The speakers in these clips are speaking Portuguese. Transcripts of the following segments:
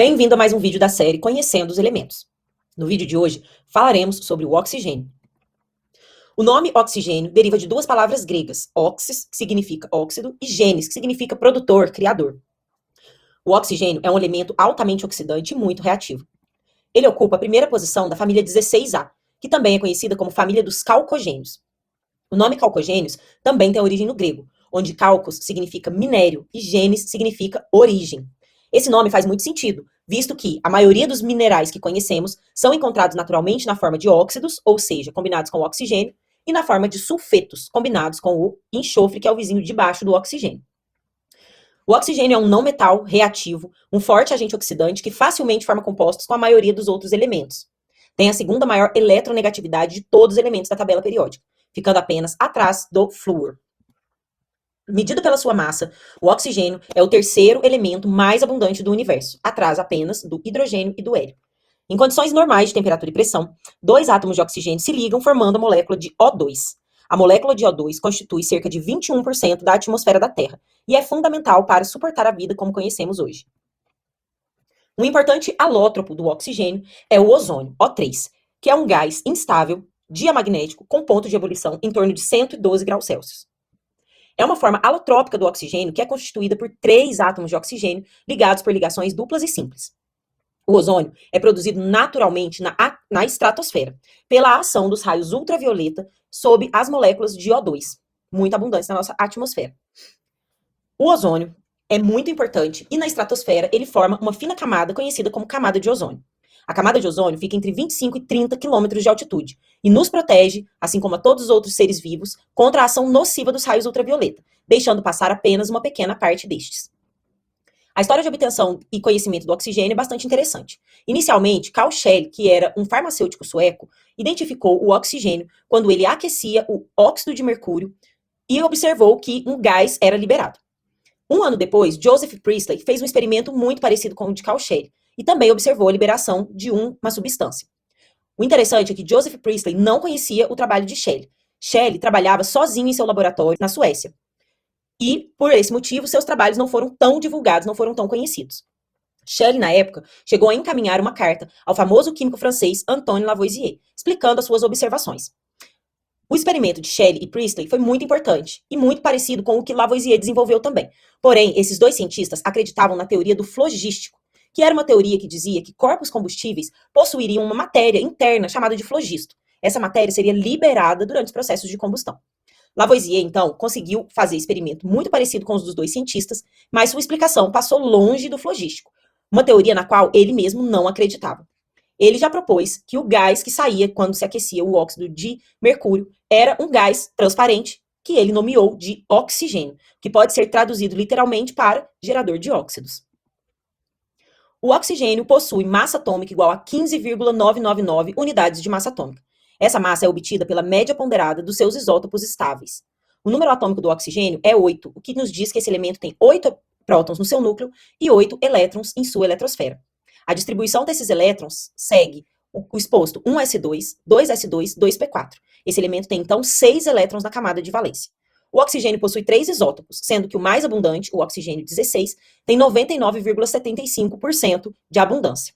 Bem-vindo a mais um vídeo da série Conhecendo os Elementos. No vídeo de hoje, falaremos sobre o oxigênio. O nome oxigênio deriva de duas palavras gregas, oxis, que significa óxido, e genes, que significa produtor, criador. O oxigênio é um elemento altamente oxidante e muito reativo. Ele ocupa a primeira posição da família 16A, que também é conhecida como família dos calcogênios. O nome calcogênios também tem origem no grego, onde calcos significa minério e genes significa origem. Esse nome faz muito sentido, visto que a maioria dos minerais que conhecemos são encontrados naturalmente na forma de óxidos, ou seja, combinados com o oxigênio, e na forma de sulfetos, combinados com o enxofre, que é o vizinho de baixo do oxigênio. O oxigênio é um não metal reativo, um forte agente oxidante que facilmente forma compostos com a maioria dos outros elementos. Tem a segunda maior eletronegatividade de todos os elementos da tabela periódica, ficando apenas atrás do flúor. Medido pela sua massa, o oxigênio é o terceiro elemento mais abundante do universo, atrás apenas do hidrogênio e do hélio. Em condições normais de temperatura e pressão, dois átomos de oxigênio se ligam formando a molécula de O2. A molécula de O2 constitui cerca de 21% da atmosfera da Terra e é fundamental para suportar a vida como conhecemos hoje. Um importante alótropo do oxigênio é o ozônio, O3, que é um gás instável, diamagnético, com ponto de ebulição em torno de 112 graus Celsius. É uma forma alotrópica do oxigênio que é constituída por 3 átomos de oxigênio ligados por ligações duplas e simples. O ozônio é produzido naturalmente na estratosfera, pela ação dos raios ultravioleta sob as moléculas de O2, muito abundantes na nossa atmosfera. O ozônio é muito importante e na estratosfera ele forma uma fina camada conhecida como camada de ozônio. A camada de ozônio fica entre 25 e 30 quilômetros de altitude e nos protege, assim como a todos os outros seres vivos, contra a ação nociva dos raios ultravioleta, deixando passar apenas uma pequena parte destes. A história de obtenção e conhecimento do oxigênio é bastante interessante. Inicialmente, Carl Schell, que era um farmacêutico sueco, identificou o oxigênio quando ele aquecia o óxido de mercúrio e observou que um gás era liberado. Um ano depois, Joseph Priestley fez um experimento muito parecido com o de Carl Schell e também observou a liberação de uma substância. O interessante é que Joseph Priestley não conhecia o trabalho de Schell. Schell trabalhava sozinho em seu laboratório na Suécia. E, por esse motivo, seus trabalhos não foram tão divulgados, não foram tão conhecidos. Schell, na época, chegou a encaminhar uma carta ao famoso químico francês Antoine Lavoisier, explicando as suas observações. O experimento de Schell e Priestley foi muito importante e muito parecido com o que Lavoisier desenvolveu também. Porém, esses dois cientistas acreditavam na teoria do flogístico, que era uma teoria que dizia que corpos combustíveis possuiriam uma matéria interna chamada de flogisto. Essa matéria seria liberada durante os processos de combustão. Lavoisier, então, conseguiu fazer experimento muito parecido com os dos dois cientistas, mas sua explicação passou longe do flogístico, uma teoria na qual ele mesmo não acreditava. Ele já propôs que o gás que saía quando se aquecia o óxido de mercúrio era um gás transparente, que ele nomeou de oxigênio, que pode ser traduzido literalmente para gerador de óxidos. O oxigênio possui massa atômica igual a 15,999 unidades de massa atômica. Essa massa é obtida pela média ponderada dos seus isótopos estáveis. O número atômico do oxigênio é 8, o que nos diz que esse elemento tem 8 prótons no seu núcleo e 8 elétrons em sua eletrosfera. A distribuição desses elétrons segue o exposto 1s2, 2s2, 2p4. Esse elemento tem, então, 6 elétrons na camada de valência. O oxigênio possui 3 isótopos, sendo que o mais abundante, o oxigênio 16, tem 99,75% de abundância.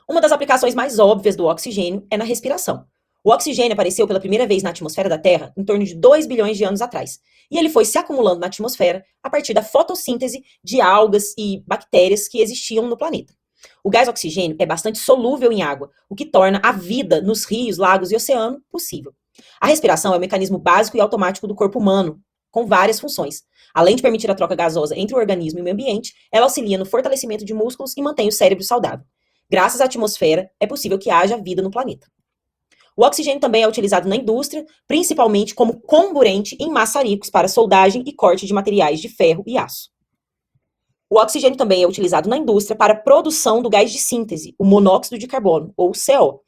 Uma das aplicações mais óbvias do oxigênio é na respiração. O oxigênio apareceu pela primeira vez na atmosfera da Terra em torno de 2 bilhões de anos atrás, e ele foi se acumulando na atmosfera a partir da fotossíntese de algas e bactérias que existiam no planeta. O gás oxigênio é bastante solúvel em água, o que torna a vida nos rios, lagos e oceano possível. A respiração é o mecanismo básico e automático do corpo humano, com várias funções. Além de permitir a troca gasosa entre o organismo e o meio ambiente, ela auxilia no fortalecimento de músculos e mantém o cérebro saudável. Graças à atmosfera, é possível que haja vida no planeta. O oxigênio também é utilizado na indústria, principalmente como comburente em maçaricos para soldagem e corte de materiais de ferro e aço. O oxigênio também é utilizado na indústria para a produção do gás de síntese, o monóxido de carbono, ou CO.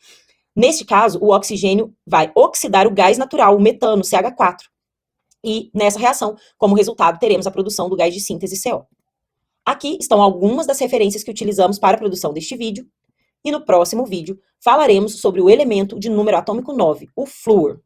Neste caso, o oxigênio vai oxidar o gás natural, o metano, CH4. E, nessa reação, como resultado, teremos a produção do gás de síntese CO. Aqui estão algumas das referências que utilizamos para a produção deste vídeo. E no próximo vídeo, falaremos sobre o elemento de número atômico 9, o flúor.